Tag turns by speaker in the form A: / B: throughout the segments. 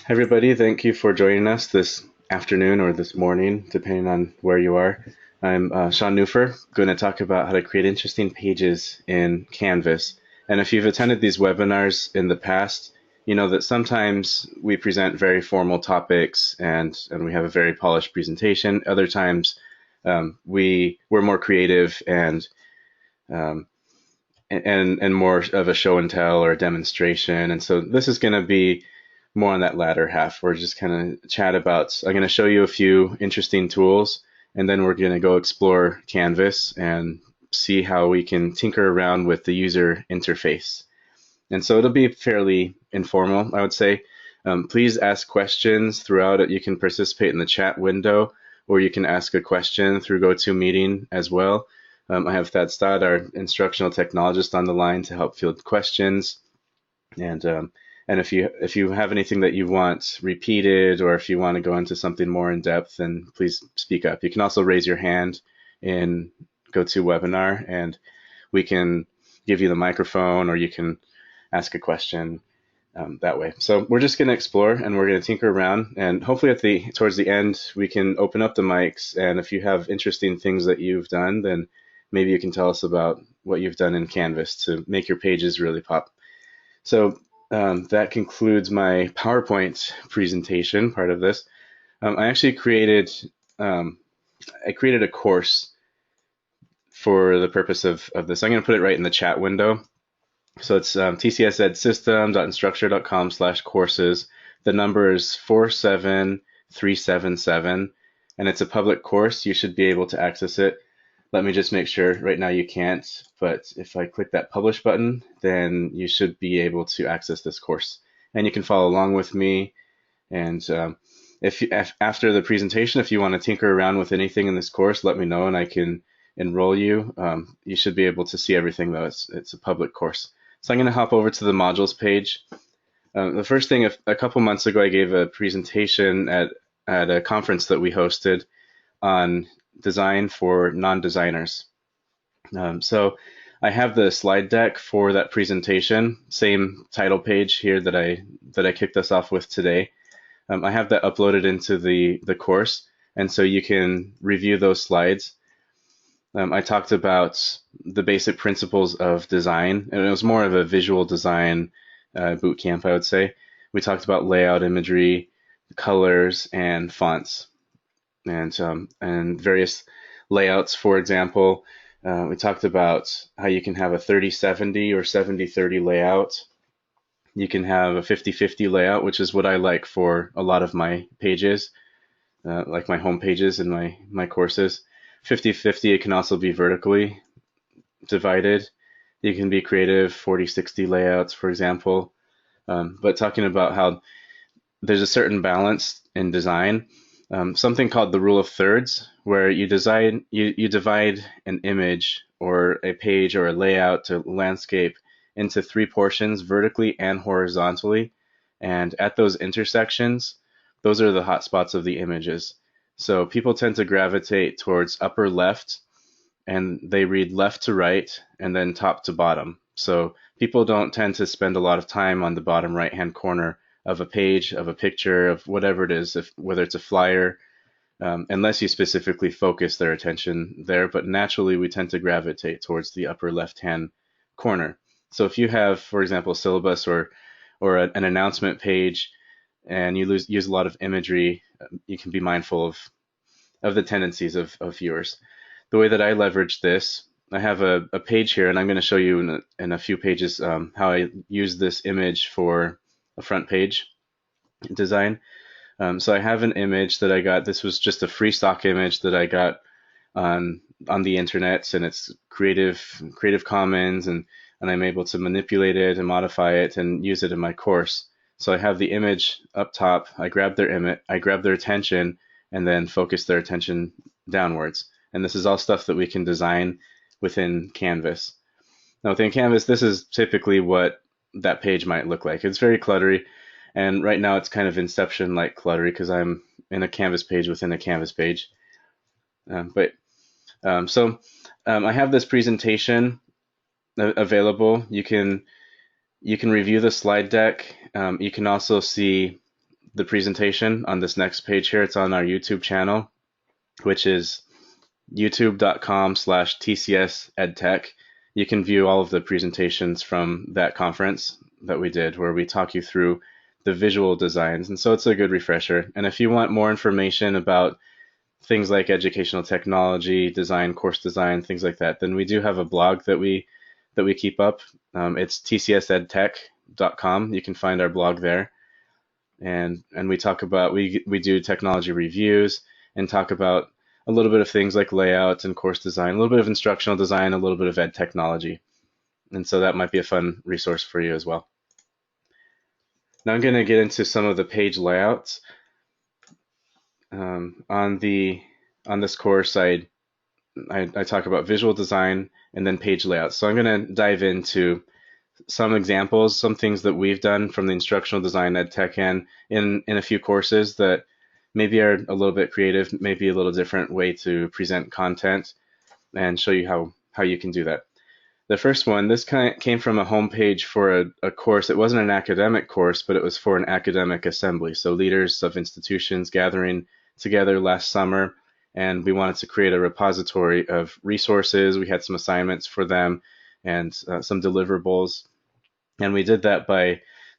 A: Everybody, thank you for joining us this afternoon or this morning, depending on where you are. I'm Sean Newfer, going to talk about how to create interesting pages in Canvas. And if you've attended these webinars in the past, you know that sometimes we present very formal topics and we have a very polished presentation. Other times we're more creative um, and more of a show and tell or a demonstration. And so this is going to be more on that latter half. We're just kind of chat about, I'm going to show you a few interesting tools, and then we're going to go explore Canvas and see how we can tinker around with the user interface. And so it'll be fairly informal, I would say. Please ask questions throughout it. You can participate in the chat window, or you can ask a question through GoToMeeting as well. I have Thad Stad, our instructional technologist, on the line to help field questions. And if you have anything that you want repeated, or if you want to go into something more in depth, then please speak up. You can also raise your hand in GoToWebinar, and we can give you the microphone, or you can ask a question that way. So we're just going to explore, and we're going to tinker around, and hopefully towards the end we can open up the mics. And if you have interesting things that you've done, then maybe you can tell us about what you've done in Canvas to make your pages really pop. So that concludes my PowerPoint presentation part of this. I actually created a course for the purpose of this. I'm going to put it right in the chat window. So it's tcsedSystem.instructure.com/courses. The number is 47377, and it's a public course. You should be able to access it. Let me just make sure. Right now you can't, but if I click that publish button, then you should be able to access this course. And you can follow along with me. And if after the presentation, if you want to tinker around with anything in this course, let me know and I can enroll you. You should be able to see everything, though. It's a public course. So I'm going to hop over to the modules page. The first thing, a couple months ago, I gave a presentation at a conference that we hosted on design for non-designers. So I have the slide deck for that presentation, same title page here that I kicked us off with today. I have that uploaded into the course, and so you can review those slides. I talked about the basic principles of design, and it was more of a visual design boot camp, I would say. We talked about layout, imagery, colors, and fonts, and various layouts. For example, we talked about how you can have a 30-70 or 70-30 layout. You can have a 50-50 layout, which is what I like for a lot of my pages, like my home pages and my courses. 50-50, it can also be vertically divided. You can be creative, 40-60 layouts, for example. But talking about how there's a certain balance in design, something called the rule of thirds, where you divide an image or a page or a layout or landscape into three portions, vertically and horizontally. And at those intersections, those are the hot spots of the images. So people tend to gravitate towards upper left, and they read left to right and then top to bottom. So people don't tend to spend a lot of time on the bottom right-hand corner of a page, of a picture, of whatever it is, whether it's a flyer, unless you specifically focus their attention there. But naturally, we tend to gravitate towards the upper left-hand corner. So if you have, for example, syllabus or an announcement page, and you use a lot of imagery, you can be mindful of the tendencies of viewers. The way that I leverage this, I have a page here, and I'm going to show you in a few pages how I use this image for a front page design. So I have an image that I got. This was just a free stock image that I got on the internet, and it's Creative Commons, and I'm able to manipulate it and modify it and use it in my course. So I have the image up top. I grab their attention, and then focus their attention downwards. And this is all stuff that we can design within Canvas. Now within Canvas, this is typically what that page might look like. It's very cluttery, and right now it's kind of Inception-like cluttery because I'm in a Canvas page within a Canvas page. So I have this presentation available. You can review the slide deck. You can also see the presentation on this next page here. It's on our YouTube channel, which is youtube.com/tcsedtech. You can view all of the presentations from that conference that we did, where we talk you through the visual designs. And so it's a good refresher. And if you want more information about things like educational technology, design, course design, things like that, then we do have a blog that we keep up. It's tcsedtech.com. You can find our blog there. And we talk about, we do technology reviews and talk about a little bit of things like layout and course design, a little bit of instructional design, a little bit of ed technology. And so that might be a fun resource for you as well. Now I'm going to get into some of the page layouts. On this course, I talk about visual design and then page layouts. So I'm going to dive into some examples, some things that we've done from the instructional design ed tech end in a few courses that maybe are a little bit creative, maybe a little different way to present content, and show you how you can do that. The first one, this came from a homepage for a course. It wasn't an academic course, but it was for an academic assembly. So leaders of institutions gathering together last summer, and we wanted to create a repository of resources. We had some assignments for them and some deliverables. And we did that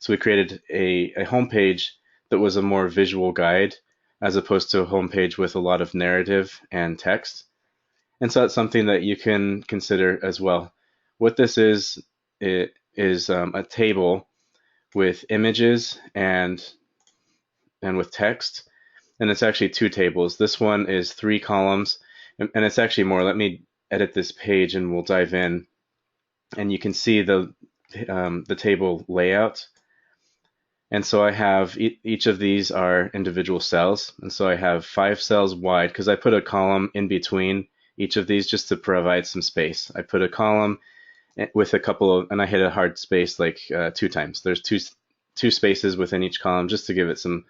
A: so we created a homepage that was a more visual guide as opposed to a homepage with a lot of narrative and text. And so that's something that you can consider as well. What this is, it is a table with images and with text. And it's actually two tables. This one is 3 columns, and it's actually more. Let me edit this page and we'll dive in. And you can see the table layout. And so I have each of these are individual cells. And so I have 5 cells wide because I put a column in between each of these just to provide some space. I put a column with a couple of, and I hit a hard space like 2 times. There's two spaces within each column just to give it some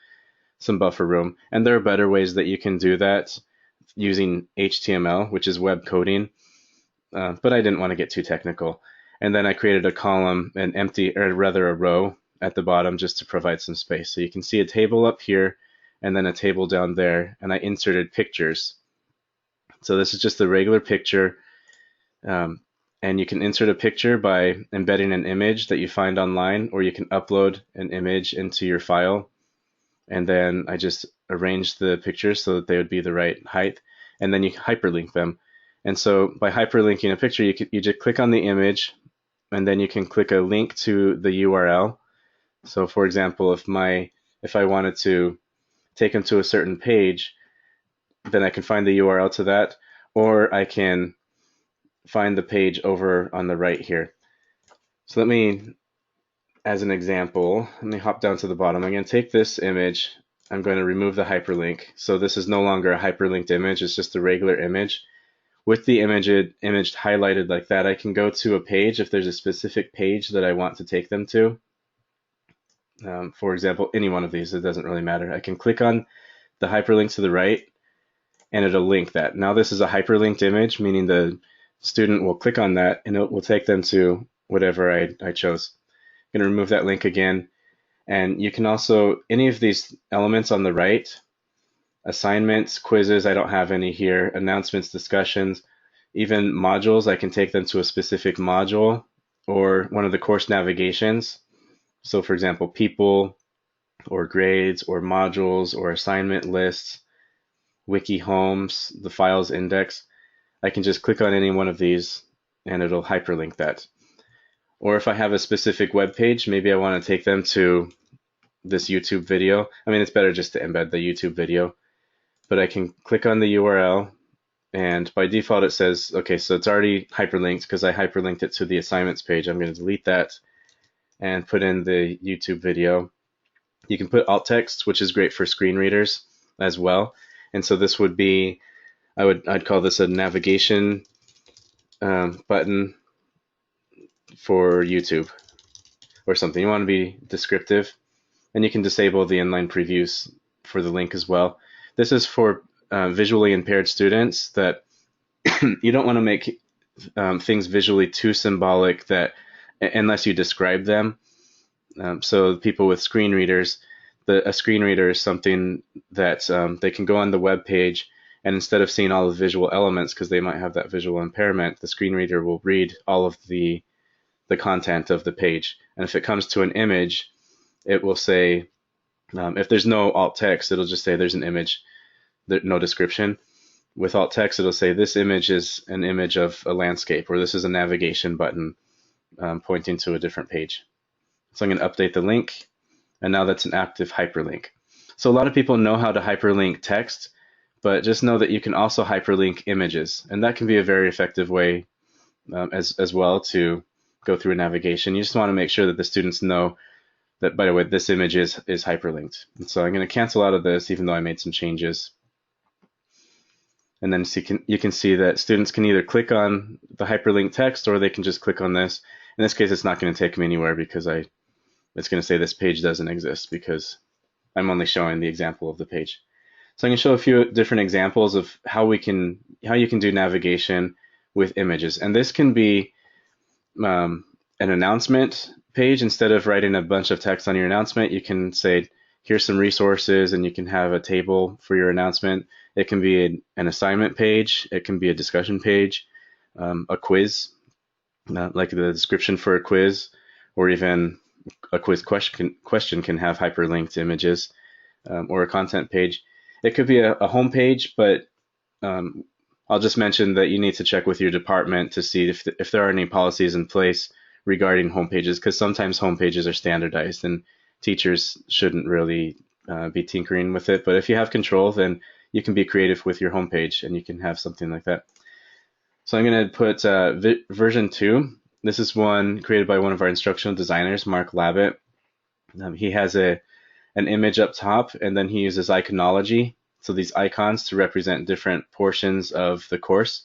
A: buffer room. And there are better ways that you can do that using HTML, which is web coding. But I didn't want to get too technical. And then I created a column, a row at the bottom just to provide some space. So you can see a table up here and then a table down there, and I inserted pictures. So this is just a regular picture, and you can insert a picture by embedding an image that you find online, or you can upload an image into your file. And then I just arranged the pictures so that they would be the right height, and then you hyperlink them. And so by hyperlinking a picture, you just click on the image, and then you can click a link to the URL. So for example, if I wanted to take them to a certain page, then I can find the URL to that, or I can find the page over on the right here. So let me, as an example, let me hop down to the bottom. I'm going to take this image. I'm going to remove the hyperlink. So this is no longer a hyperlinked image. It's just a regular image. With the image highlighted like that, I can go to a page if there's a specific page that I want to take them to. For example, any one of these, it doesn't really matter. I can click on the hyperlink to the right, and it'll link that. Now this is a hyperlinked image, meaning the student will click on that, and it will take them to whatever I chose. I'm going to remove that link again. And you can also, any of these elements on the right, assignments, quizzes, I don't have any here, announcements, discussions, even modules, I can take them to a specific module or one of the course navigations. So for example, people or grades or modules or assignment lists, wiki homes, the files index, I can just click on any one of these and it'll hyperlink that. Or if I have a specific web page, maybe I want to take them to this YouTube video. I mean, it's better just to embed the YouTube video, but I can click on the URL, and by default it says, okay, so it's already hyperlinked because I hyperlinked it to the assignments page. I'm going to delete that and put in the YouTube video. You can put alt text, which is great for screen readers as well. And so this would be, I'd call this a navigation button for YouTube or something. You want to be descriptive, and you can disable the inline previews for the link as well. This is for visually impaired students that you don't want to make things visually too symbolic that unless you describe them. So people with screen readers, a screen reader is something that they can go on the web page, and instead of seeing all the visual elements, because they might have that visual impairment, the screen reader will read all of the content of the page. And if it comes to an image, it will say, if there's no alt text, it'll just say there's an image, no description. With alt text, it'll say this image is an image of a landscape, or this is a navigation button pointing to a different page. So I'm going to update the link, and now that's an active hyperlink. So a lot of people know how to hyperlink text, but just know that you can also hyperlink images, and that can be a very effective way as well to go through a navigation. You just want to make sure that the students know that, by the way, this image is hyperlinked. And so I'm going to cancel out of this, even though I made some changes. And then you can see that students can either click on the hyperlinked text, or they can just click on this. In this case, it's not going to take me anywhere because it's going to say this page doesn't exist, because I'm only showing the example of the page. So I'm going to show a few different examples of how you can do navigation with images. And this can be an announcement page. Instead of writing a bunch of text on your announcement, you can say, here's some resources, and you can have a table for your announcement. It can be an assignment page. It can be a discussion page, a quiz, like the description for a quiz, or even a quiz question can have hyperlinked images, or a content page. It could be a home page, but I'll just mention that you need to check with your department to see if there are any policies in place regarding home pages, because sometimes home pages are standardized and teachers shouldn't really be tinkering with it. But if you have control, then you can be creative with your home page and you can have something like that. So I'm going to put version 2. This is one created by one of our instructional designers, Mark Labbit. He has an image up top, and then he uses iconology, so these icons to represent different portions of the course.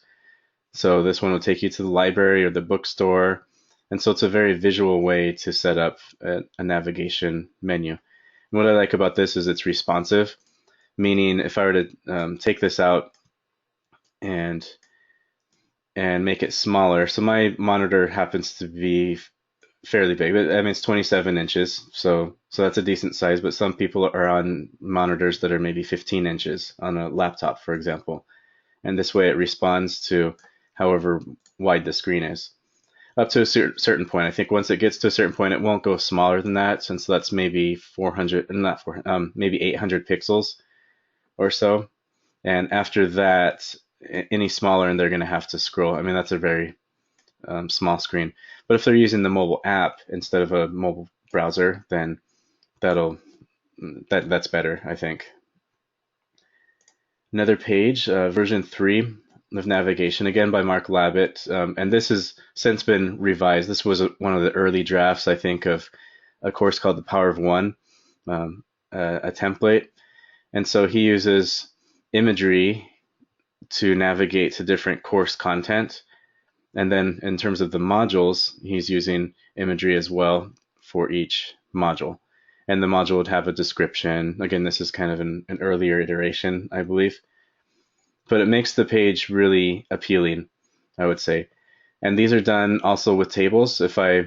A: So this one will take you to the library or the bookstore, and so it's a very visual way to set up a navigation menu. And what I like about this is it's responsive, meaning if I were to take this out and make it smaller. So my monitor happens to be fairly big. I mean, it's 27 inches, so that's a decent size, but some people are on monitors that are maybe 15 inches on a laptop, for example. And this way it responds to however wide the screen is. Up to a certain point. I think once it gets to a certain point, it won't go smaller than that, since that's maybe 400, not 400, maybe 800 pixels or so. And after that, any smaller, and they're going to have to scroll. I mean, that's a very small screen. But if they're using the mobile app instead of a mobile browser, then that's better, I think. Another page, version 3 of navigation, again by Mark Labbit, and this has since been revised. This was one of the early drafts, I think, of a course called The Power of One, a template. And so he uses imagery to navigate to different course content. And then in terms of the modules, he's using imagery as well for each module. And the module would have a description. Again, this is kind of an earlier iteration, I believe. But it makes the page really appealing, I would say. And these are done also with tables. If I,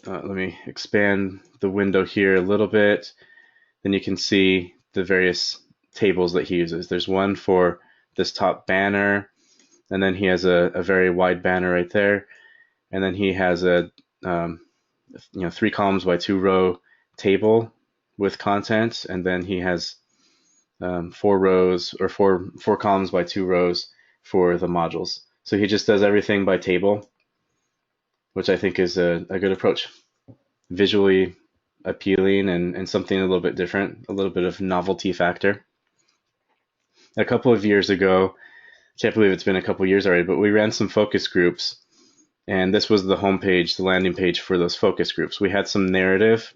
A: let me expand the window here a little bit, then you can see the various tables that he uses. There's one for this top banner, and then he has a very wide banner right there. And then he has a 3 columns by 2 row table with content, and then he has 4 rows or four columns by 2 rows for the modules. So he just does everything by table, which I think is a good approach. Visually appealing and something a little bit different, a little bit of novelty factor. A couple of years ago, can't believe it's been a couple of years already, but we ran some focus groups, and this was the home page, the landing page for those focus groups. We had some narrative,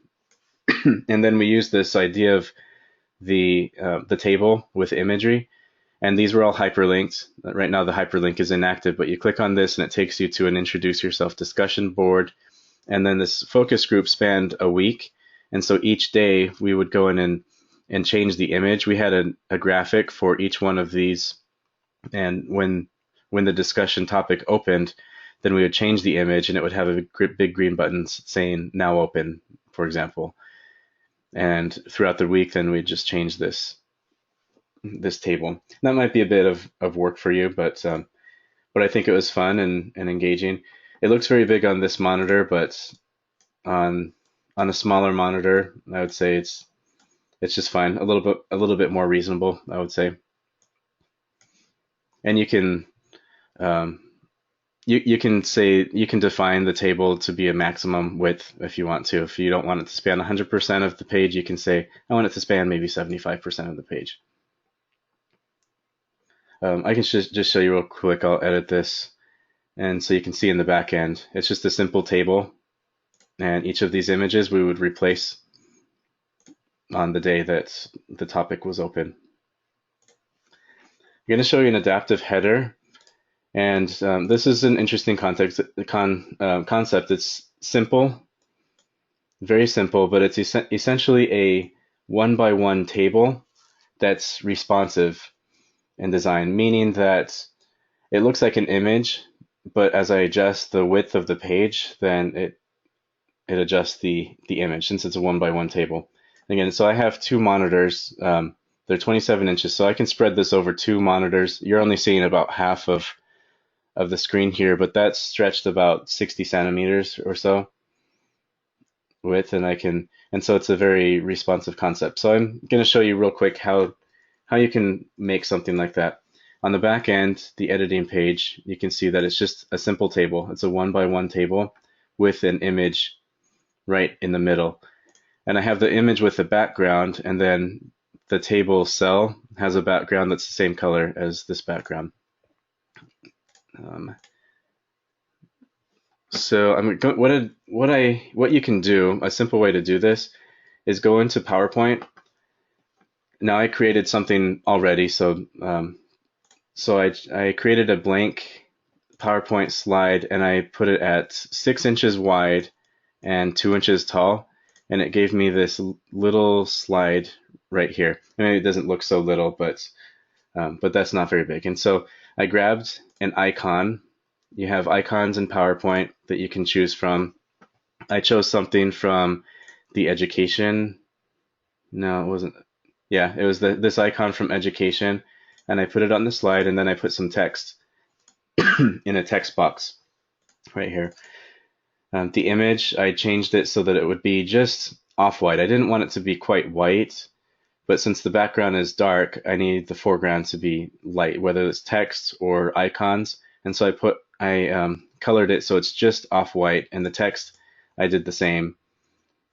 A: and then we used this idea of the table with imagery, and these were all hyperlinked. Right now the hyperlink is inactive, but you click on this and it takes you to an introduce yourself discussion board, and then this focus group spanned a week, and so each day we would go in and change the image. We had a graphic for each one of these, and when the discussion topic opened, then we would change the image and it would have a big green button saying now open, for example. And throughout the week, then we just change this table. That might be a bit of work for you, but I think it was fun and engaging. It looks very big on this monitor, but on on a smaller monitor, I would say it's just fine. A little bit more reasonable, I would say. And um, you can define the table to be a maximum width if you want to. If you don't want it to span 100% of the page, you can say I want it to span maybe 75% of the page. I can just show you real quick. I'll edit this, and so you can see in the back end, it's just a simple table, and each of these images we would replace on the day that the topic was open. I'm going to show you an adaptive header, and this is an interesting concept. It's simple, very simple, but it's essentially a one-by-one table that's responsive in design, meaning that it looks like an image, but as I adjust the width of the page, then it adjusts the image since it's a one-by-one table. Again, so I have two monitors. They're 27 inches, so I can spread this over two monitors. You're only seeing about half of the screen here, but that's stretched about 60 centimeters or so width, and so it's a very responsive concept. So I'm going to show you real quick how you can make something like that. On the back end, the editing page, you can see that it's just a simple table. It's a one-by-one table with an image right in the middle. And I have the image with the background, and then the table cell has a background that's the same color as this background. So what you can do, a simple way to do this is go into PowerPoint. Now I created something already, so I created a blank PowerPoint slide, and I put it at 6 inches wide and 2 inches tall, and it gave me this little slide right here. I mean, it doesn't look so little, but that's not very big. And so I grabbed an icon. You have icons in PowerPoint that you can choose from. I chose something from the education. No, it wasn't. Yeah, it was this icon from education, and I put it on the slide, and then I put some text in a text box right here. The image, I changed it so that it would be just off-white. I didn't want it to be quite white, but since the background is dark, I need the foreground to be light, whether it's text or icons. And so I colored it so it's just off-white, and the text, I did the same.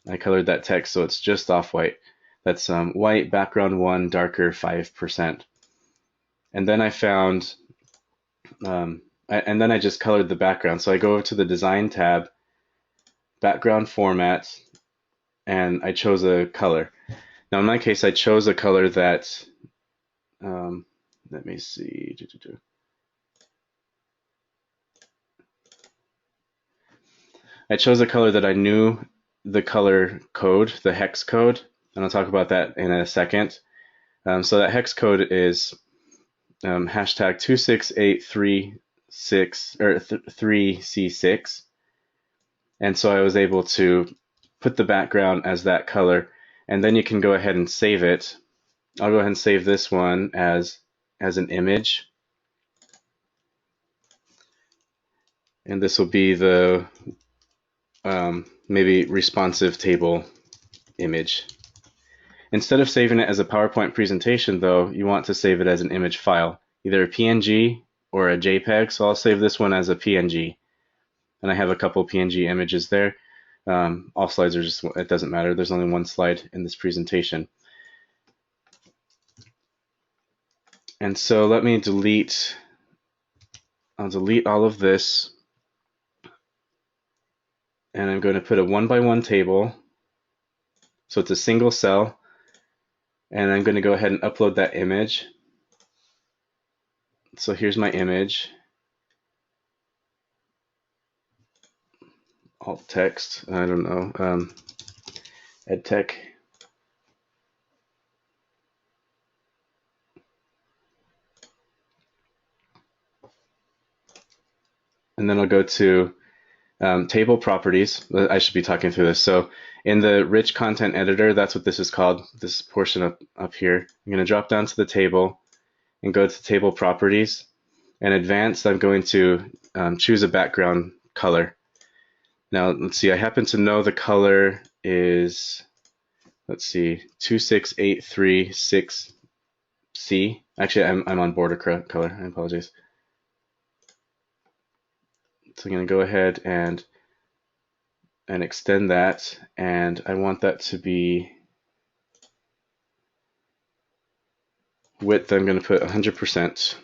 A: I colored that text so it's just off-white. That's white, background 1, darker 5%. And then I found, and then I just colored the background. So I go over to the Design tab, Background Format, and I chose a color. Now in my case, I chose a color that, let me see. I chose a color that I knew the color code, the hex code, and I'll talk about that in a second. So that hex code is hashtag 26836 or 3C6, and so I was able to put the background as that color, and then you can go ahead and save it. I'll go ahead and save this one as an image, and this will be the maybe responsive table image. Instead of saving it as a PowerPoint presentation, though, you want to save it as an image file, either a PNG or a JPEG. So I'll save this one as a PNG, and I have a couple PNG images there. All slides are just, it doesn't matter. There's only one slide in this presentation. And so let me delete, I'll delete all of this, and I'm going to put a one-by-one table. So it's a single cell, and I'm going to go ahead and upload that image. So here's my image. Alt text, I don't know, edtech. And then I'll go to table properties. I should be talking through this. So In the rich content editor, that's what this is called, this portion up here. I'm going to drop down to the table and go to table properties. And advanced, I'm going to choose a background color. Now, let's see, I happen to know the color is, let's see, 26836C. Actually, I'm on border color. I apologize. So I'm going to go ahead and extend that, and I want that to be width. I'm going to put 100%.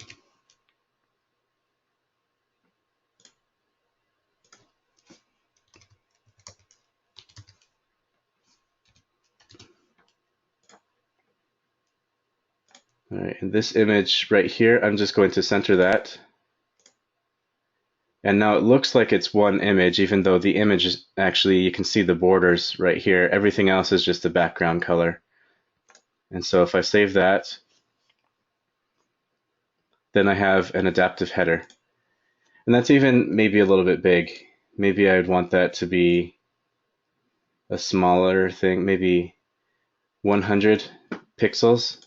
A: All right, and this image right here, I'm just going to center that. And now it looks like it's one image, even though the image is actually, you can see the borders right here. Everything else is just a background color. And so if I save that, then I have an adaptive header. And that's even maybe a little bit big. Maybe I would want that to be a smaller thing, maybe 100 pixels.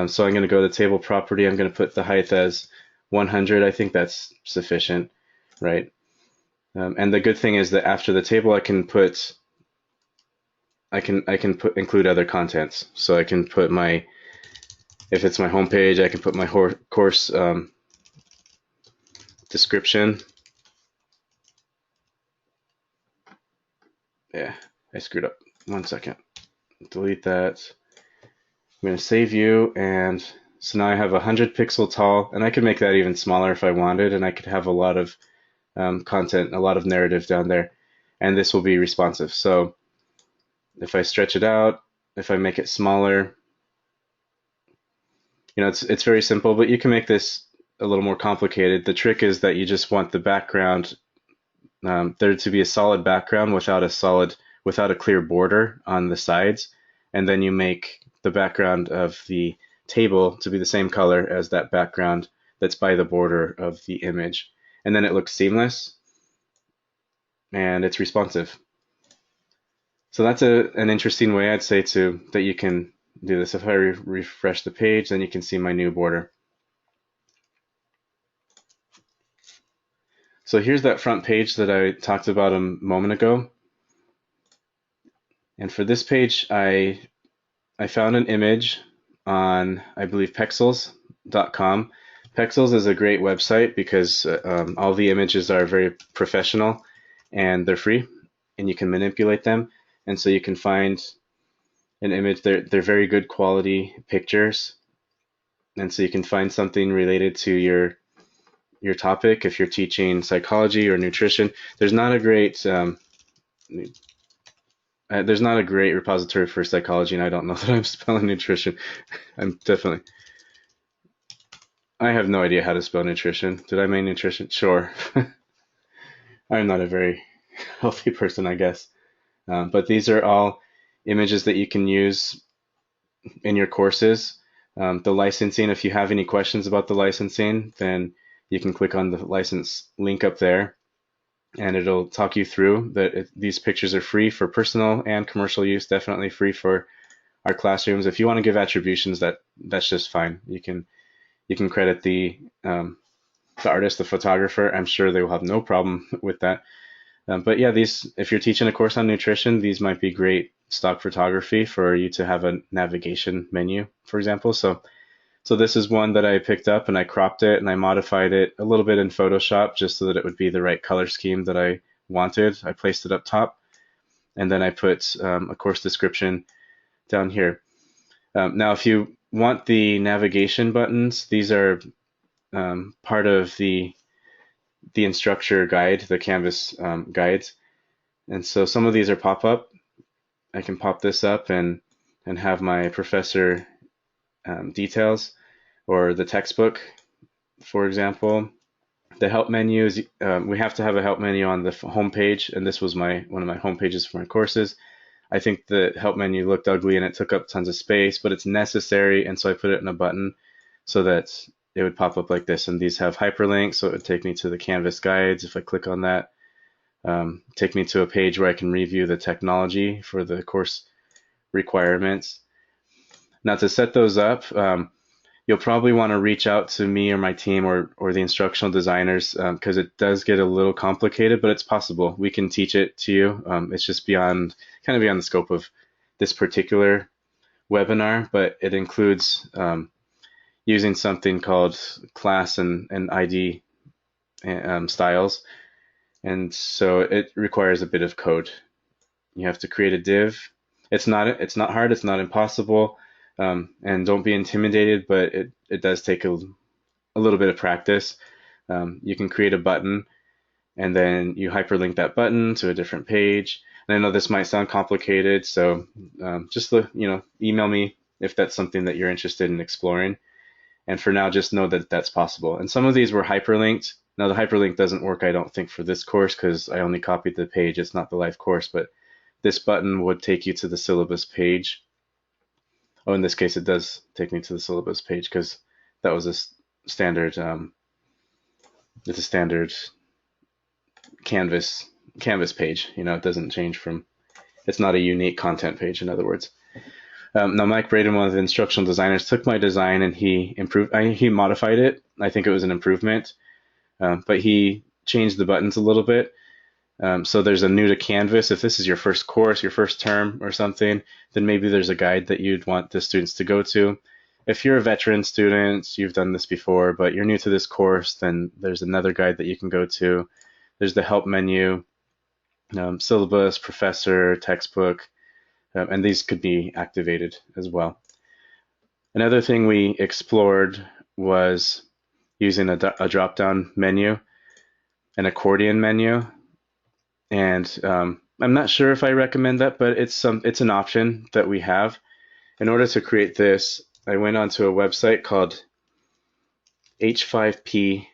A: So I'm going to go to table property. I'm going to put the height as 100. I think that's sufficient, right? And the good thing is that after the table, I can include other contents. So I can put if it's my home page, I can put my course description. Yeah, I screwed up. 1 second. Delete that. I'm going to save you, and so now I have 100 pixel tall, and I could make that even smaller if I wanted, and I could have a lot of content, a lot of narrative down there, and this will be responsive. So if I stretch it out, if I make it smaller, it's very simple, but you can make this a little more complicated. The trick is that you just want the background, there to be a solid background without a clear border on the sides, and then you make the background of the table to be the same color as that background that's by the border of the image, and then it looks seamless and it's responsive. So that's an interesting way, I'd say, that you can do this. If I refresh the page, then you can see my new border. So here's that front page that I talked about a moment ago. And for this page, I found an image on, I believe, pexels.com. Pexels is a great website because all the images are very professional and they're free and you can manipulate them. And so you can find an image, they're very good quality pictures. And so you can find something related to your topic. If you're teaching psychology or nutrition, there's not a great repository for psychology, and I don't know that I'm spelling nutrition. I have no idea how to spell nutrition. Did I mean nutrition? Sure. I'm not a very healthy person, I guess. But these are all images that you can use in your courses. The licensing, if you have any questions about the licensing, then you can click on the license link up there, and it'll talk you through that these pictures are free for personal and commercial use, definitely free for our classrooms. If you want to give attributions, that's just fine. You can credit the artist, the photographer. I'm sure they will have no problem with that. But yeah, if you're teaching a course on nutrition, these might be great stock photography for you to have a navigation menu, for example. So this is one that I picked up and I cropped it and I modified it a little bit in Photoshop just so that it would be the right color scheme that I wanted. I placed it up top, and then I put a course description down here. Now, if you want the navigation buttons, these are part of the instructor guide, the Canvas guides. And so some of these are pop-up. I can pop this up and have my professor details, or the textbook, for example. The help menus, we have to have a help menu on the home page, and this was one of my home pages for my courses. I think the help menu looked ugly and it took up tons of space, but it's necessary, and so I put it in a button so that it would pop up like this. And these have hyperlinks, so it would take me to the Canvas guides if I click on that. take me to a page where I can review the technology for the course requirements. Now to set those up, you'll probably want to reach out to me or my team or the instructional designers because it does get a little complicated, but it's possible. We can teach it to you. It's just beyond the scope of this particular webinar, but it includes using something called class and ID styles. And so it requires a bit of code. You have to create a div. It's not hard. It's not impossible. And don't be intimidated, but it does take a little bit of practice. You can create a button, and then you hyperlink that button to a different page. And I know this might sound complicated, so just email me if that's something that you're interested in exploring. And for now, just know that that's possible. And some of these were hyperlinked. Now the hyperlink doesn't work, I don't think, for this course because I only copied the page. It's not the live course, but this button would take you to the syllabus page. Oh, in this case, it does take me to the syllabus page because that was a standard. It's a standard Canvas page. It doesn't change from. It's not a unique content page, in other words. Now, Mike Braden, one of the instructional designers, took my design and he modified it. I think it was an improvement, but he changed the buttons a little bit. So there's a new to Canvas. If this is your first course, your first term or something, then maybe there's a guide that you'd want the students to go to. If you're a veteran student, you've done this before, but you're new to this course, then there's another guide that you can go to. There's the help menu, syllabus, professor, textbook, and these could be activated as well. Another thing we explored was using a drop-down menu, an accordion menu. And I'm not sure if I recommend that, but it's an option that we have. In order to create this, I went onto a website called h5p.org.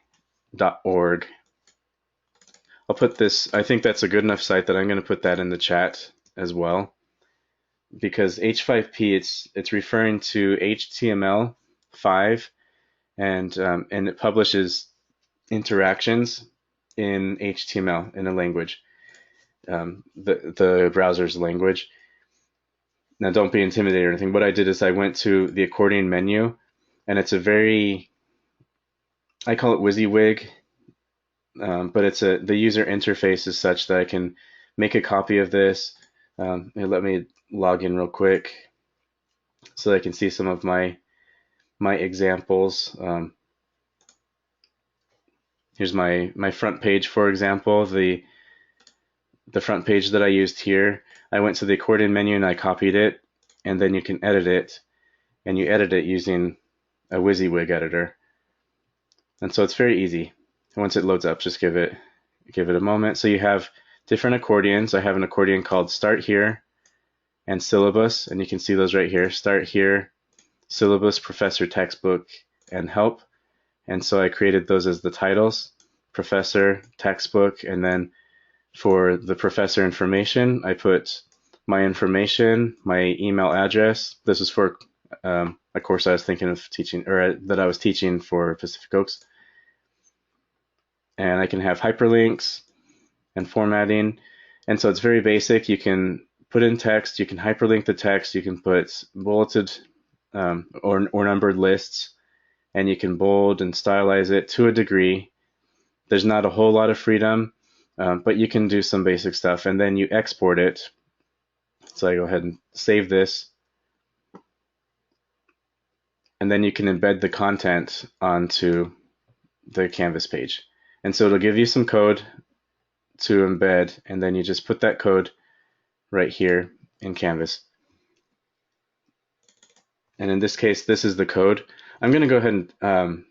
A: I'll put this, I think that's a good enough site that I'm going to put that in the chat as well. Because H5P, it's referring to HTML5, and it publishes interactions in HTML in a language. The browser's language. Now, don't be intimidated or anything. What I did is I went to the accordion menu, and it's a very, I call it WYSIWYG, but the user interface is such that I can make a copy of this. Let me log in real quick so that I can see some of my examples. Here's my front page, for example. The front page that I used here, I went to the accordion menu and I copied it, and then you can edit it, and you edit it using a WYSIWYG editor. And so it's very easy. Once it loads up, just give it a moment. So you have different accordions. I have an accordion called Start Here and Syllabus, and you can see those right here. Start Here, Syllabus, Professor, Textbook, and Help. And so I created those as the titles, Professor, Textbook, and then for the professor information, I put my information, my email address. This is for a course I was thinking of teaching, or that I was teaching for Pacific Oaks. And I can have hyperlinks and formatting. And so it's very basic. You can put in text, you can hyperlink the text, you can put bulleted or numbered lists, and you can bold and stylize it to a degree. There's not a whole lot of freedom, but you can do some basic stuff, and then you export it. So I go ahead and save this, and then you can embed the content onto the Canvas page. And so it'll give you some code to embed, and then you just put that code right here in Canvas. And in this case, this is the code. I'm going to go ahead and I'm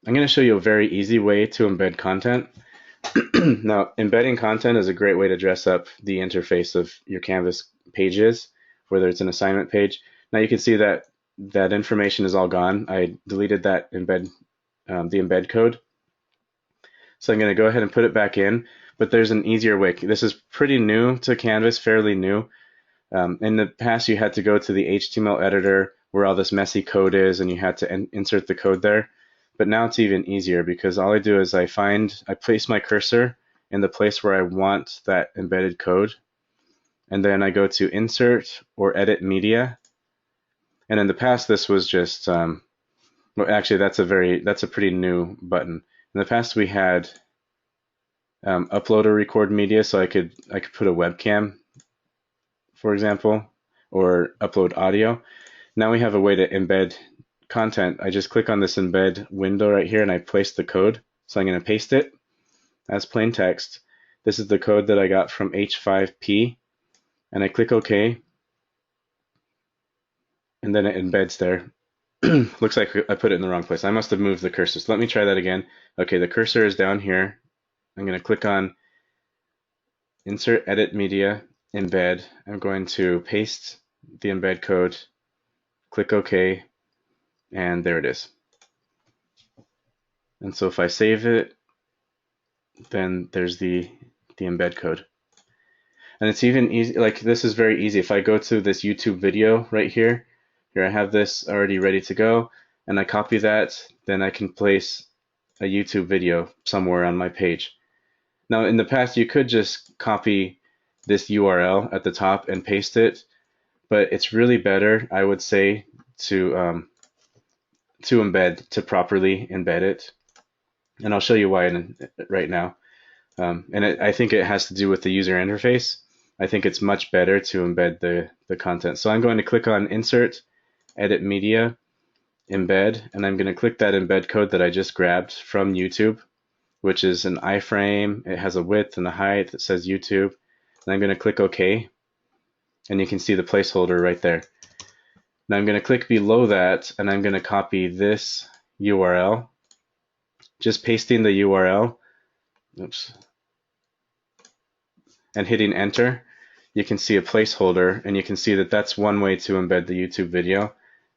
A: going to show you a very easy way to embed content. Now, embedding content is a great way to dress up the interface of your Canvas pages, whether it's an assignment page. Now you can see that that information is all gone. I deleted that the embed code. So I'm going to go ahead and put it back in, but there's an easier way. This is pretty new to Canvas, fairly new. In the past, you had to go to the HTML editor where all this messy code is, and you had to insert the code there. But now it's even easier because all I do is I place my cursor in the place where I want that embedded code. And then I go to Insert or Edit Media. And in the past, this was just, well, actually, that's a pretty new button. In the past, we had upload or record media, so I could put a webcam, for example, or upload audio. Now we have a way to embed content. I just click on this embed window right here and I place the code. So I'm going to paste it as plain text. This is the code that I got from H5P, and I click OK, and then it embeds there. Looks like I put it in the wrong place. I must have moved the cursor. So let me try that again. Okay, the cursor is down here. I'm going to click on Insert, Edit Media, Embed. I'm going to paste the embed code, click OK, and there it is. And so if I save it, then there's the embed code. And it's even easy, like this is very easy. If I go to this YouTube video right here, I have this already ready to go, and I copy that, then I can place a YouTube video somewhere on my page. Now in the past you could just copy this URL at the top and paste it, but it's really better, I would say, to properly embed it. And I'll show you why right now. I think it has to do with the user interface. I think it's much better to embed the content. So I'm going to click on Insert, Edit Media, Embed, and I'm going to click that embed code that I just grabbed from YouTube, which is an iframe. It has a width and a height that says YouTube. And I'm going to click OK, and you can see the placeholder right there. Now I'm going to click below that, and I'm going to copy this URL, just pasting the URL. Oops. And hitting enter, you can see a placeholder, and you can see that that's one way to embed the YouTube video.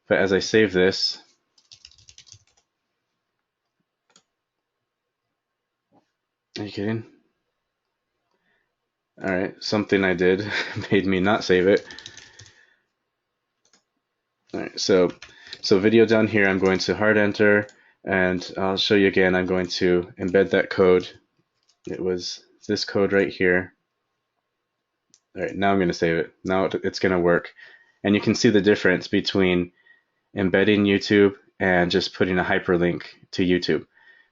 A: But as I save this, are you kidding? All right, something I did made me not save it. All right, so video down here, I'm going to hard enter, and I'll show you again. I'm going to embed that code. It was this code right here. All right, now I'm going to save it. Now it's going to work. And you can see the difference between embedding YouTube and just putting a hyperlink to YouTube.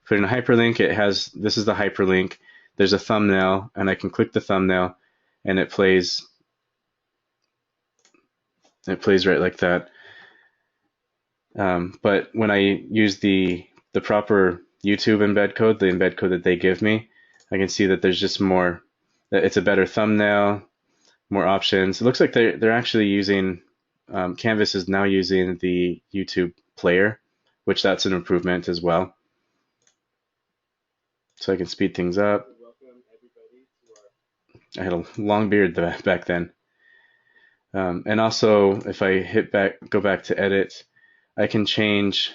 A: Putting a hyperlink, this is the hyperlink. There's a thumbnail, and I can click the thumbnail, and it plays right like that. But when I use the proper YouTube embed code, the embed code that they give me, I can see that there's just more. It's a better thumbnail, more options. It looks like they're actually using Canvas is now using the YouTube player, which that's an improvement as well. So I can speed things up. I had a long beard back then. And also, if I go back to edit, I can change.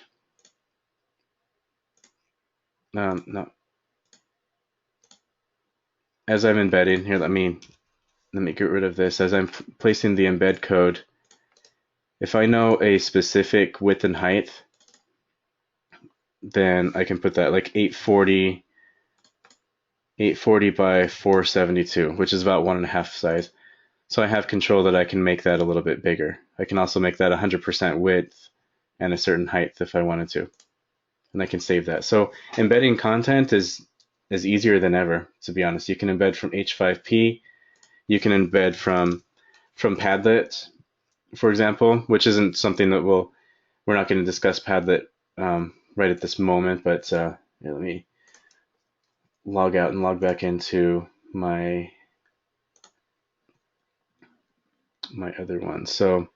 A: No. As I'm embedding here, let me get rid of this. As I'm placing the embed code, if I know a specific width and height, then I can put that like 840 by 472, which is about 1.5 size. So I have control that I can make that a little bit bigger. I can also make that 100% width and a certain height if I wanted to. And I can save that. So embedding content is easier than ever, to be honest. You can embed from H5P. You can embed from Padlet, for example, which isn't something that we're not going to discuss Padlet right at this moment, but here, let me log out and log back into my other one. So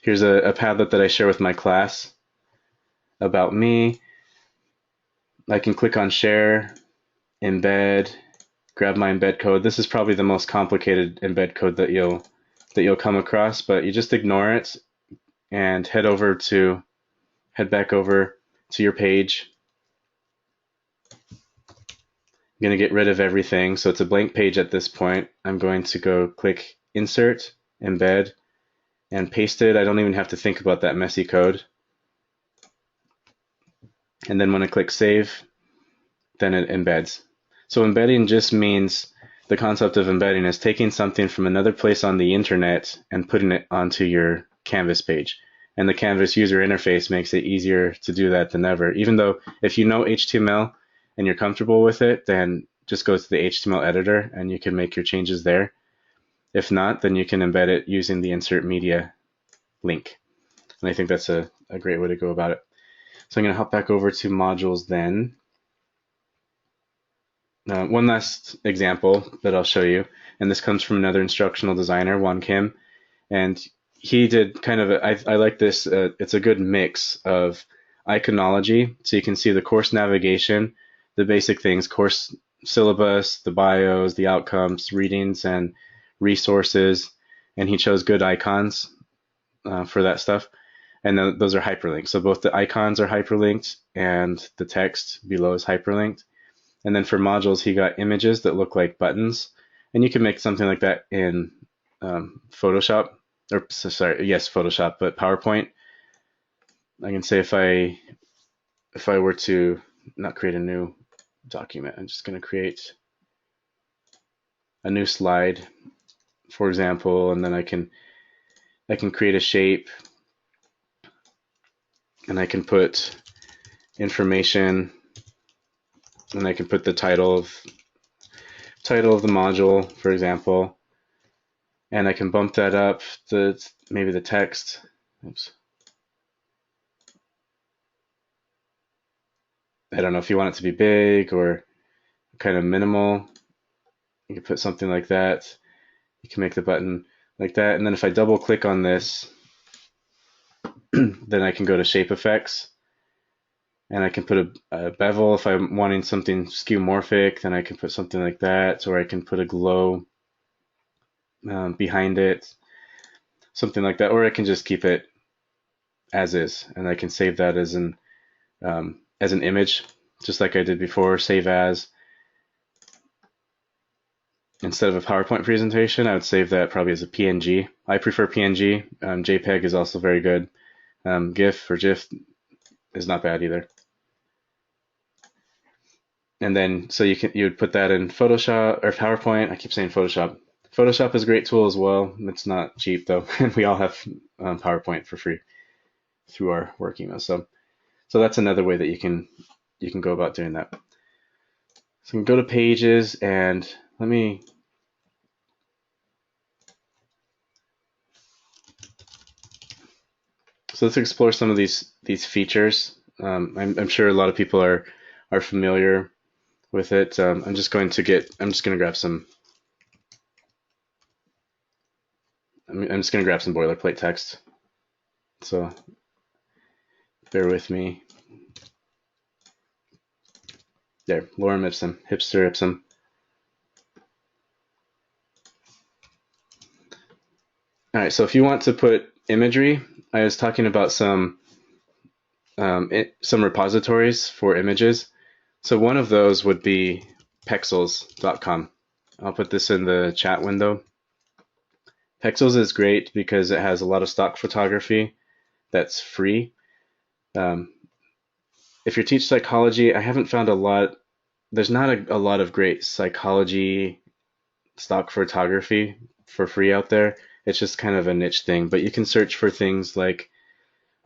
A: here's a Padlet that I share with my class about me. I can click on share, embed, grab my embed code. This is probably the most complicated embed code that you'll come across, but you just ignore it and head back over to your page. I'm going to get rid of everything, so it's a blank page at this point. I'm going to go click insert, embed, and paste it. I don't even have to think about that messy code. And then when I click save, then it embeds. So embedding just means, the concept of embedding is taking something from another place on the internet and putting it onto your Canvas page. And the Canvas user interface makes it easier to do that than ever. Even though if you know HTML and you're comfortable with it, then just go to the HTML editor and you can make your changes there. If not, then you can embed it using the insert media link. And I think that's a great way to go about it. So I'm going to hop back over to modules then. One last example that I'll show you, and this comes from another instructional designer, Juan Kim, and he did kind of I like this, it's a good mix of iconology, so you can see the course navigation, the basic things, course syllabus, the bios, the outcomes, readings, and resources, and he chose good icons for that stuff, and those are hyperlinked. So both the icons are hyperlinked and the text below is hyperlinked. And then for modules, he got images that look like buttons. And you can make something like that in Photoshop, or sorry, yes, Photoshop, but PowerPoint. I can say if I were to not create a new document, I'm just going to create a new slide, for example, and then I can create a shape, and I can put information, and I can put the title of the module, for example, and I can bump that up to maybe the text. Oops. I don't know if you want it to be big or kind of minimal. You can put something like that. You can make the button like that, and then if I double click on this, then I can go to shape effects, and I can put a bevel if I'm wanting something skeuomorphic. Then I can put something like that, or I can put a glow behind it, something like that, or I can just keep it as is, and I can save that as an image, just like I did before. Save as. Instead of a PowerPoint presentation, I would save that probably as a PNG. I prefer PNG. JPEG is also very good. GIF or GIF is not bad either. And then so you would put that in Photoshop or PowerPoint. I keep saying Photoshop. Photoshop is a great tool as well. It's not cheap though, and we all have PowerPoint for free through our work emails. So that's another way that you can go about doing that. So you can go to pages, and so let's explore some of these features. I'm sure a lot of people are familiar with it. I'm just going to grab some. I'm just going to grab some boilerplate text. So bear with me. There, lorem ipsum, hipster ipsum. All right, so if you want to put imagery, I was talking about some repositories for images. So one of those would be pexels.com. I'll put this in the chat window. Pexels is great because it has a lot of stock photography that's free. If you teach psychology, I haven't found a lot. There's not a lot of great psychology stock photography for free out there. It's just kind of a niche thing, but you can search for things like,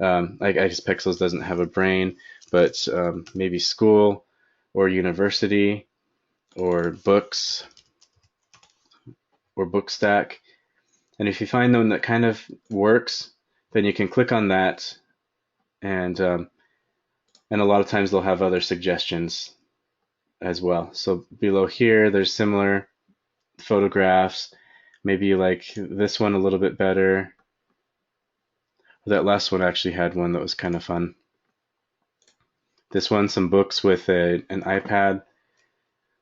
A: I guess Pexels doesn't have a brain, but maybe school or university or books or Bookstack. And if you find one that kind of works, then you can click on that, and a lot of times they'll have other suggestions as well. So below here, there's similar photographs. Maybe you like this one a little bit better. That last one actually had one that was kind of fun. This one, some books with an iPad.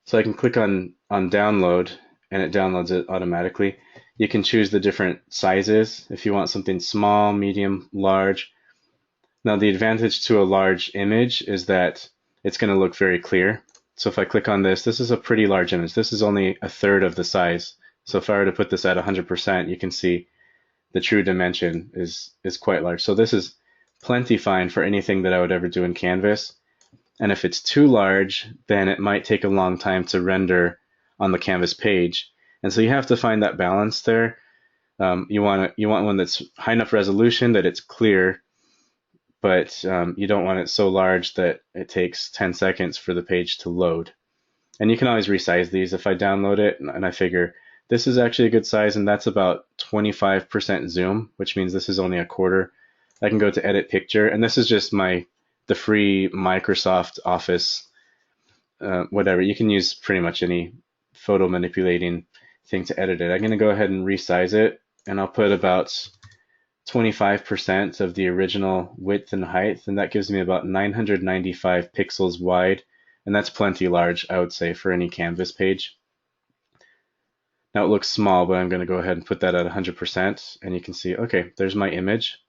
A: So I can click on download, and it downloads it automatically. You can choose the different sizes if you want something small, medium, large. Now the advantage to a large image is that it's going to look very clear. So if I click on this is a pretty large image. This is only a third of the size. So if I were to put this at 100%, you can see the true dimension is quite large. So this is plenty fine for anything that I would ever do in Canvas. And if it's too large, then it might take a long time to render on the Canvas page. And so you have to find that balance there. You want one that's high enough resolution that it's clear, but you don't want it so large that it takes 10 seconds for the page to load. And you can always resize these. If I download it and I figure this is actually a good size and that's about 25% zoom, which means this is only a quarter, I can go to edit picture, and this is just the free Microsoft Office, whatever. You can use pretty much any photo manipulating thing to edit it. I'm going to go ahead and resize it, and I'll put about 25% of the original width and height, and that gives me about 995 pixels wide, and that's plenty large, I would say, for any Canvas page. Now it looks small, but I'm going to go ahead and put that at 100%, and you can see, okay, there's my image,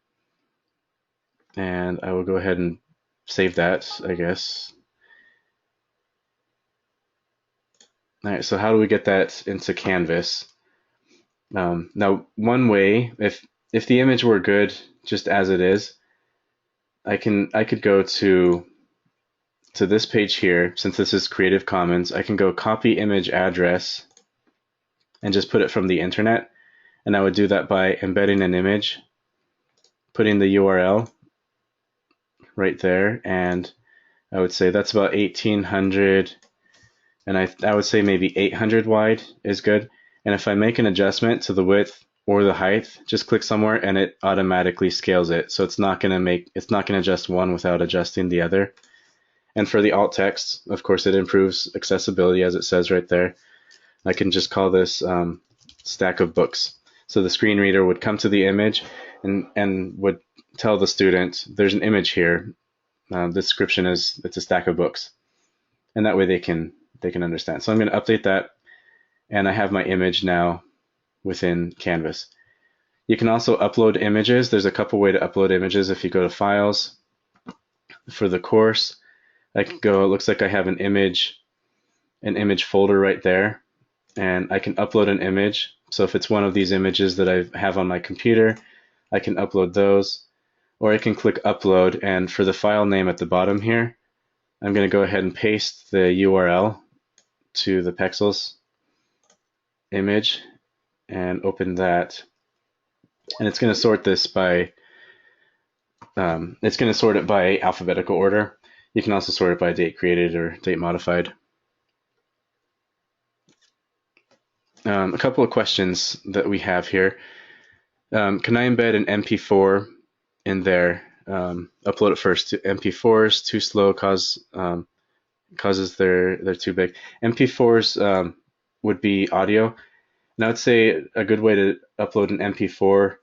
A: and I will go ahead and save that, I guess. All right, so how do we get that into Canvas? Now, one way, if the image were good just as it is, I could go to this page here. Since this is Creative Commons, I can go copy image address and just put it from the internet. And I would do that by embedding an image, putting the URL right there, and I would say that's about 1800, and I would say maybe 800 wide is good. And if I make an adjustment to the width or the height, just click somewhere and it automatically scales it. So it's not going to adjust one without adjusting the other. And for the alt text, of course, it improves accessibility, as it says right there. I can just call this stack of books. So the screen reader would come to the image and would tell the student, there's an image here. The description is it's a stack of books. And that way they can understand. So I'm going to update that, and I have my image now within Canvas. You can also upload images. There's a couple ways to upload images. If you go to Files, for the course, I can go, it looks like I have an image folder right there, and I can upload an image. So if it's one of these images that I have on my computer, I can upload those, or I can click Upload, and for the file name at the bottom here, I'm going to go ahead and paste the URL to the Pexels image and open that, and it's going to sort this by it's going to sort it by alphabetical order. You can also sort it by date created or date modified. A couple of questions that we have here. Can I embed an MP4 in there? Upload it first. MP4s too slow causes they're too big. MP4s would be audio. And I would say a good way to upload an MP4,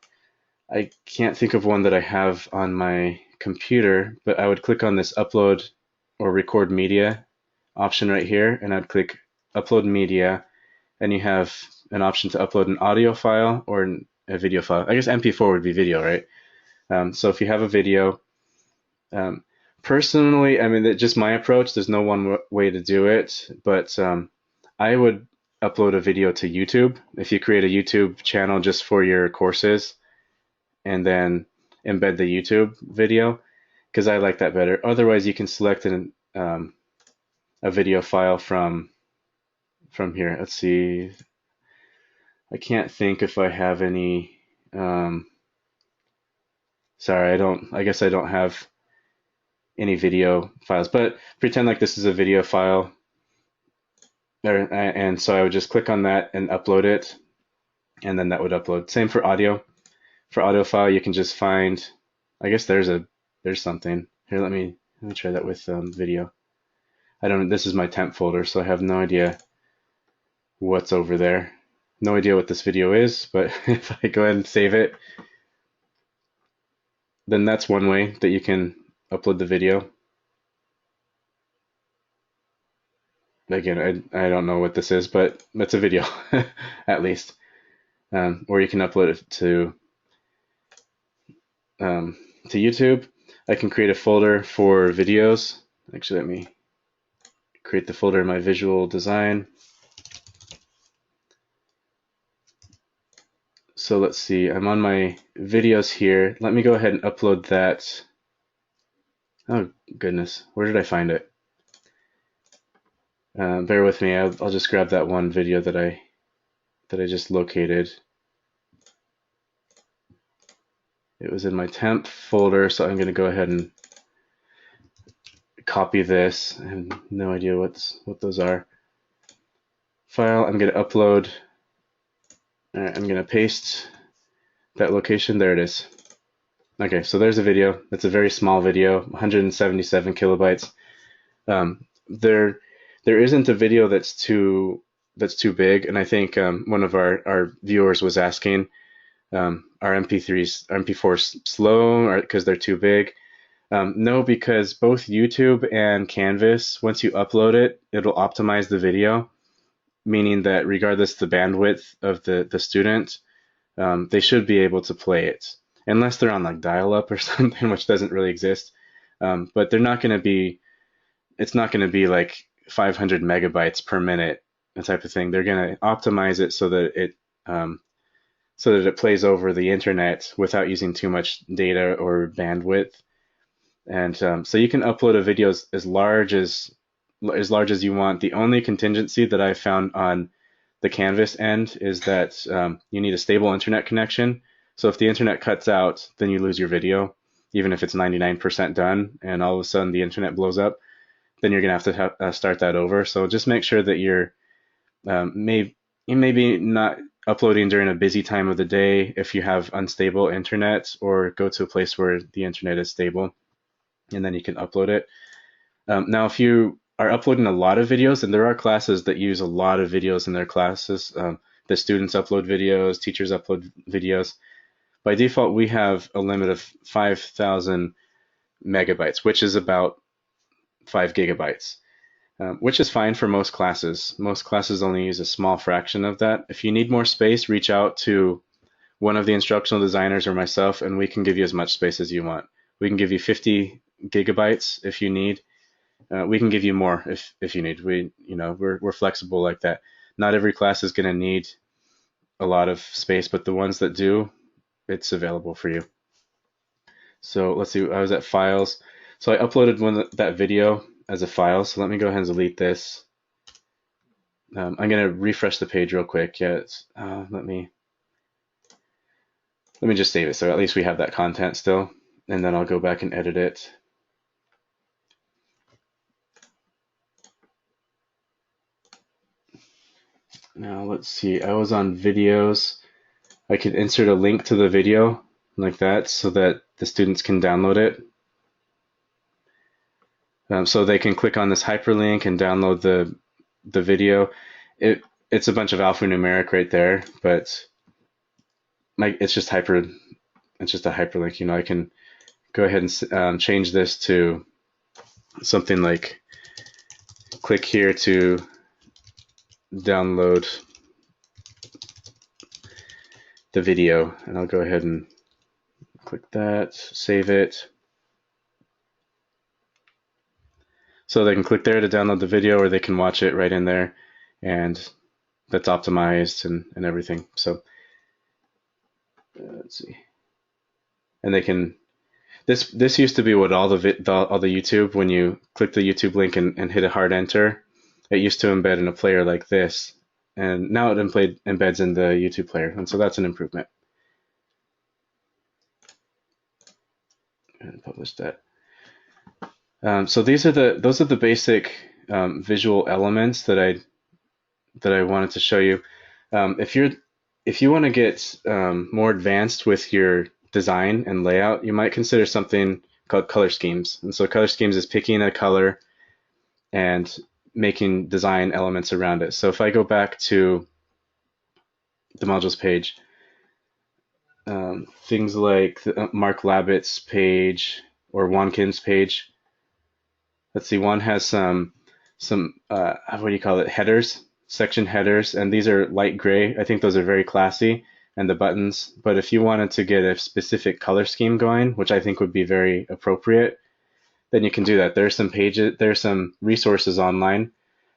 A: I can't think of one that I have on my computer, but I would click on this upload or record media option right here, and I'd click upload media, and you have an option to upload an audio file or a video file. I guess MP4 would be video, right? So if you have a video, personally, I mean, just my approach, there's no one way to do it, but I would upload a video to YouTube. If you create a YouTube channel just for your courses and then embed the YouTube video, because I like that better. Otherwise, you can select a video file from here. Let's see. I can't think if I have any. Sorry, I guess I don't have any video files, but pretend like this is a video file. And so I would just click on that and upload it, and then that would upload. Same for audio. For audio file, you can just find, I guess there's something. Here, let me try that with video. This is my temp folder, so I have no idea what's over there. No idea what this video is, but if I go ahead and save it, then that's one way that you can upload the video. Again, I don't know what this is, but it's a video, at least. Or you can upload it to YouTube. I can create a folder for videos. Actually, let me create the folder in my visual design. So let's see, I'm on my videos here. Let me go ahead and upload that. Oh goodness, where did I find it? Bear with me. I'll just grab that one video that I just located. It was in my temp folder, so I'm going to go ahead and copy this. I have no idea what those are. File. I'm going to upload. All right, I'm going to paste that location. There it is. Okay, so there's a video. It's a very small video, 177 kilobytes. There isn't a video that's too big, and I think one of our viewers was asking, are MP3s, MP4s slow, or because they're too big? No, because both YouTube and Canvas, once you upload it, it'll optimize the video, meaning that regardless the bandwidth of the student, they should be able to play it, unless they're on like dial-up or something, which doesn't really exist. But they're not going to be. It's not going to be like 500 megabytes per minute, that type of thing. They're going to optimize it so that it plays over the internet without using too much data or bandwidth. And so you can upload a video as large as you want. The only contingency that I found on the Canvas end is that you need a stable internet connection. So if the internet cuts out, then you lose your video, even if it's 99% done, and all of a sudden the internet blows up, then you're gonna have to start that over. So just make sure that you're maybe not uploading during a busy time of the day if you have unstable internet, or go to a place where the internet is stable, and then you can upload it. Now, if you are uploading a lot of videos, and there are classes that use a lot of videos in their classes, the students upload videos, teachers upload videos. By default, we have a limit of 5,000 megabytes, which is about 5 gigabytes, which is fine for most classes. Most classes only use a small fraction of that. If you need more space, reach out to one of the instructional designers or myself, and we can give you as much space as you want. We can give you 50 gigabytes if you need. We can give you more if you need. We're flexible like that. Not every class is going to need a lot of space, but the ones that do, it's available for you. So let's see. I was at files. So I uploaded that video as a file. So let me go ahead and delete this. I'm going to refresh the page real quick. Yeah, let me just save it. So at least we have that content still, and then I'll go back and edit it. Now let's see. I was on videos. I could insert a link to the video like that so that the students can download it. So they can click on this hyperlink and download the video. It's a bunch of alphanumeric right there, but it's just a hyperlink. I can go ahead and change this to something like, click here to download the video, and I'll go ahead and click that, save it. So they can click there to download the video, or they can watch it right in there, and that's optimized and everything. So let's see. And they can, this used to be what all the YouTube, when you click the YouTube link and hit a hard enter, it used to embed in a player like this, and now it embeds in the YouTube player, and so that's an improvement. And publish that. So those are the basic visual elements that I wanted to show you. If you want to get more advanced with your design and layout, you might consider something called color schemes. And so color schemes is picking a color and making design elements around it. So if I go back to the modules page, things like Mark Labbitt's page or Wankin's page. Let's see, one has some what do you call it, headers, section headers, and these are light gray. I think those are very classy, and the buttons. But if you wanted to get a specific color scheme going, which I think would be very appropriate, then you can do that. There's some resources online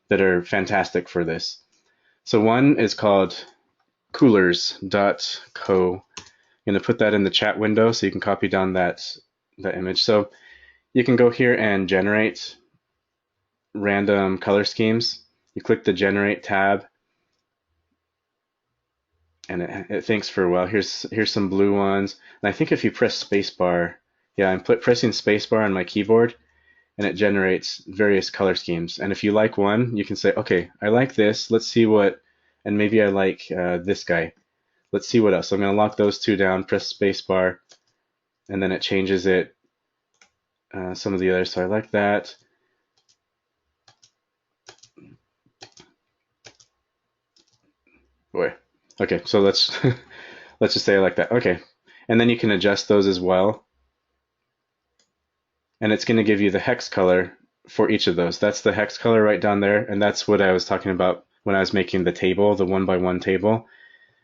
A: that are fantastic for this. So one is called coolers.co. I'm going to put that in the chat window so you can copy down that image. So you can go here and generate random color schemes. You click the Generate tab, and it thinks for a while. Here's some blue ones. And I think if you press spacebar, yeah, I'm pressing spacebar on my keyboard, and it generates various color schemes. And if you like one, you can say, okay, I like this. Let's see what, and maybe I like this guy. Let's see what else. So I'm going to lock those two down, press spacebar, and then it changes it. Some of the others. So I like that. Boy. Okay, so let's let's just say I like that. Okay, and then you can adjust those as well, and it's going to give you the hex color for each of those. That's the hex color right down there, and that's what I was talking about when I was making the table, the 1 by 1 table.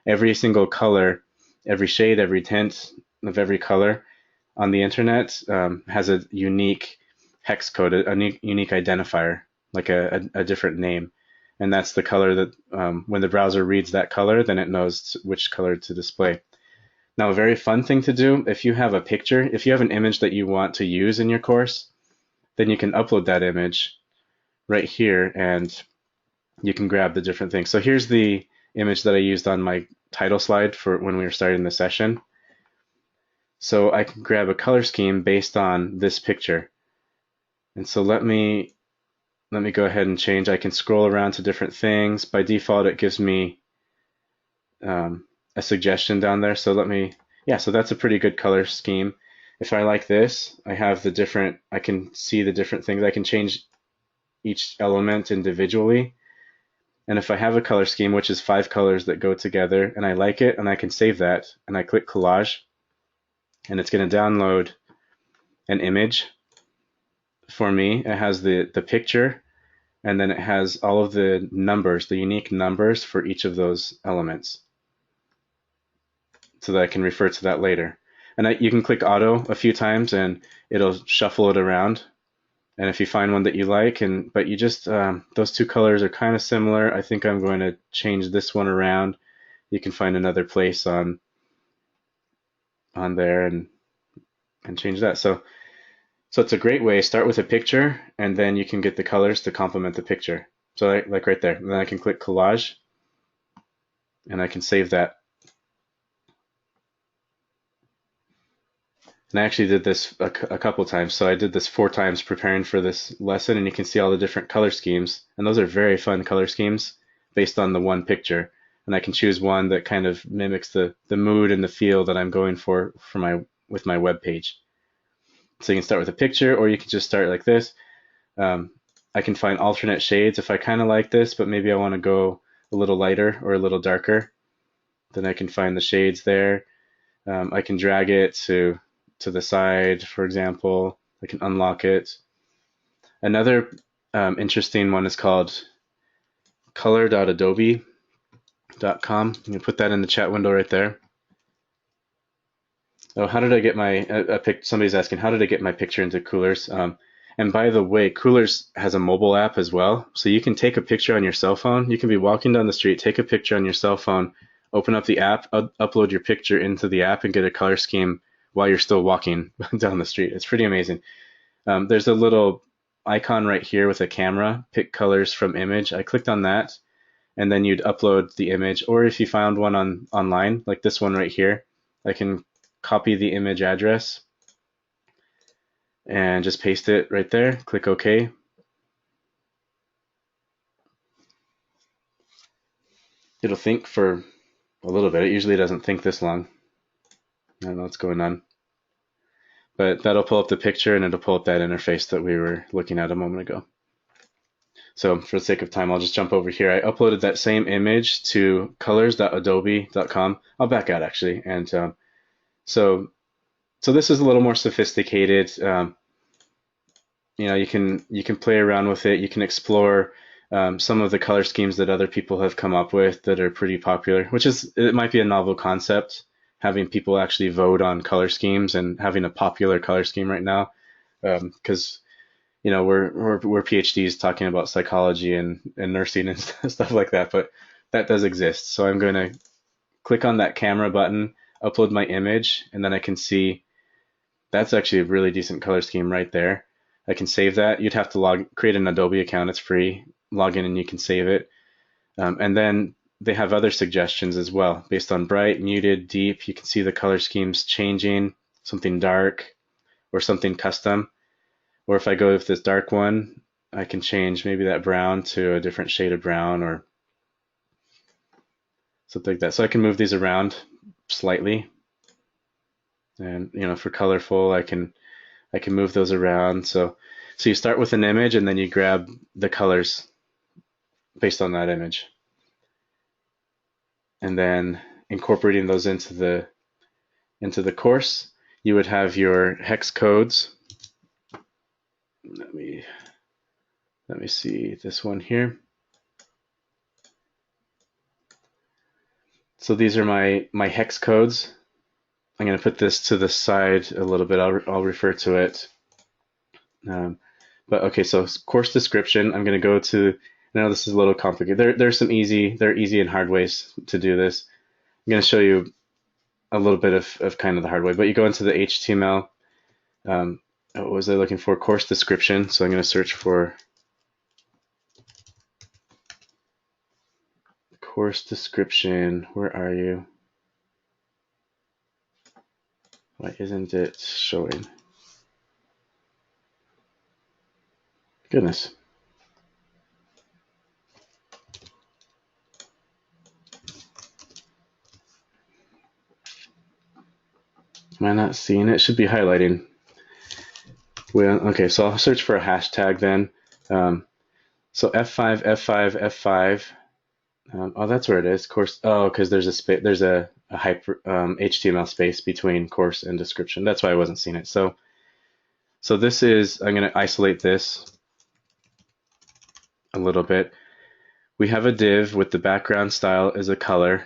A: Every single color, every shade, every tint of every color on the internet has a unique hex code, a unique identifier, like a different name. And that's the color that when the browser reads that color, then it knows which color to display. Now, a very fun thing to do, if you have a picture, if you have an image that you want to use in your course, then you can upload that image right here and you can grab the different things. So here's the image that I used on my title slide for when we were starting the session. So I can grab a color scheme based on this picture. And so let me go ahead and change. I can scroll around to different things. By default, it gives me a suggestion down there. So yeah, so that's a pretty good color scheme. If I like this, I have the different, I can see the different things. I can change each element individually. And if I have a color scheme, which is 5 colors that go together, and I like it, and I can save that, and I click collage, and it's going to download an image for me. It has the picture, and then it has all of the numbers, the unique numbers for each of those elements, so that I can refer to that later. And you can click auto a few times, and it'll shuffle it around. And if you find one that you like, but you just those two colors are kind of similar, I think I'm going to change this one around. You can find another place on there and change that. So it's a great way. Start with a picture, and then you can get the colors to complement the picture. So like right there. And then I can click collage, and I can save that. And I actually did this a couple times. So I did this 4 times preparing for this lesson, and you can see all the different color schemes. And those are very fun color schemes based on the one picture. And I can choose one that kind of mimics the mood and the feel that I'm going for with my web page. So you can start with a picture, or you can just start like this. I can find alternate shades if I kind of like this, but maybe I want to go a little lighter or a little darker. Then I can find the shades there. I can drag it to the side, for example. I can unlock it. Another interesting one is called color.adobe.com. I'm going to put that in the chat window right there. Oh, how did I get my somebody's asking, how did I get my picture into Coolers? And by the way, Coolers has a mobile app as well. So you can take a picture on your cell phone. You can be walking down the street, take a picture on your cell phone, open up the app, upload your picture into the app, and get a color scheme while you're still walking down the street. It's pretty amazing. There's a little icon right here with a camera, pick colors from image. I clicked on that, and then you'd upload the image. Or if you found one online, like this one right here, I can copy the image address and just paste it right there. Click OK. It'll think for a little bit. It usually doesn't think this long. I don't know what's going on. But that'll pull up the picture, and it'll pull up that interface that we were looking at a moment ago. So for the sake of time, I'll just jump over here. I uploaded that same image to colors.adobe.com. I'll back out actually. And so this is a little more sophisticated. You can play around with it. You can explore some of the color schemes that other people have come up with that are pretty popular, it might be a novel concept, having people actually vote on color schemes and having a popular color scheme right now, because we're PhDs talking about psychology and nursing and stuff like that, but that does exist. So I'm going to click on that camera button, upload my image, and then I can see that's actually a really decent color scheme right there. I can save that. You'd have to create an Adobe account. It's free. Log in and you can save it. And then they have other suggestions as well, based on bright, muted, deep. You can see the color schemes changing, something dark or something custom. Or if I go with this dark one, I can change maybe that brown to a different shade of brown or something like that. So I can move these around slightly. And for colorful, I can move those around. So you start with an image and then you grab the colors based on that image. And then incorporating those into the course, you would have your hex codes. Let me see this one here. So these are my hex codes. I'm going to put this to the side a little bit. I'll refer to it. But okay, so course description. I'm going to go to. I know this is a little complicated. There are easy and hard ways to do this. I'm going to show you a little bit of kind of the hard way. But you go into the HTML. What was I looking for? Course description. So I'm going to search for course description. Where are you? Why isn't it showing? Goodness. Am I not seeing it? It should be highlighting. Well, okay, so I'll search for a hashtag then. So F5, F5, F5. Oh, that's where it is. Course. Oh, because there's a hyper HTML space between course and description. That's why I wasn't seeing it. So this is. I'm going to isolate this a little bit. We have a div with the background style as a color.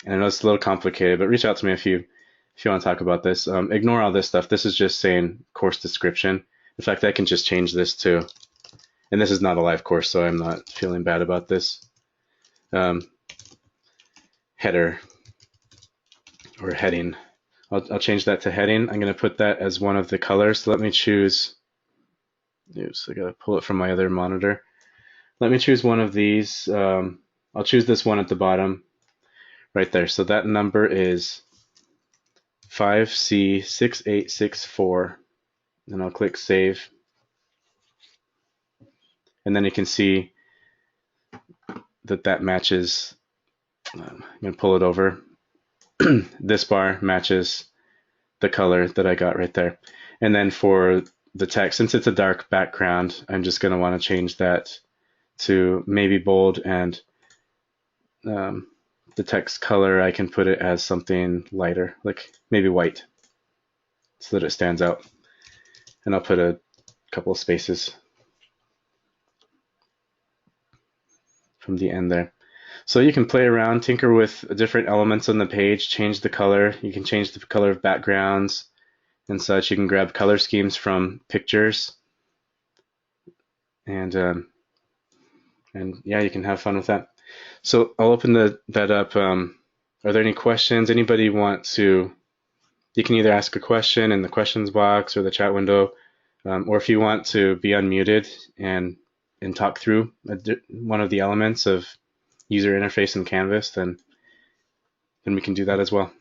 A: And I know it's a little complicated, but reach out to me if you want to talk about this. Ignore all this stuff. This is just saying course description. In fact, I can just change this too. And this is not a live course, so I'm not feeling bad about this. Header or heading. I'll change that to heading. I'm going to put that as one of the colors. So let me choose. Oops, I got to pull it from my other monitor. Let me choose one of these. I'll choose this one at the bottom right there. So that number is 5C6864. And I'll click save. And then you can see that matches. I'm going to pull it over. This bar matches the color that I got right there. And then for the text, since it's a dark background, I'm just going to want to change that to maybe bold, and the text color, I can put it as something lighter, like maybe white, so that it stands out. And I'll put a couple of spaces from the end there. So you can play around, tinker with different elements on the page, change the color. You can change the color of backgrounds and such. You can grab color schemes from pictures, and yeah, you can have fun with that. So I'll open that up. Are there any questions? Anybody want to? You can either ask a question in the questions box or the chat window, or if you want to be unmuted and talk through one of the elements of user interface in Canvas, then we can do that as well.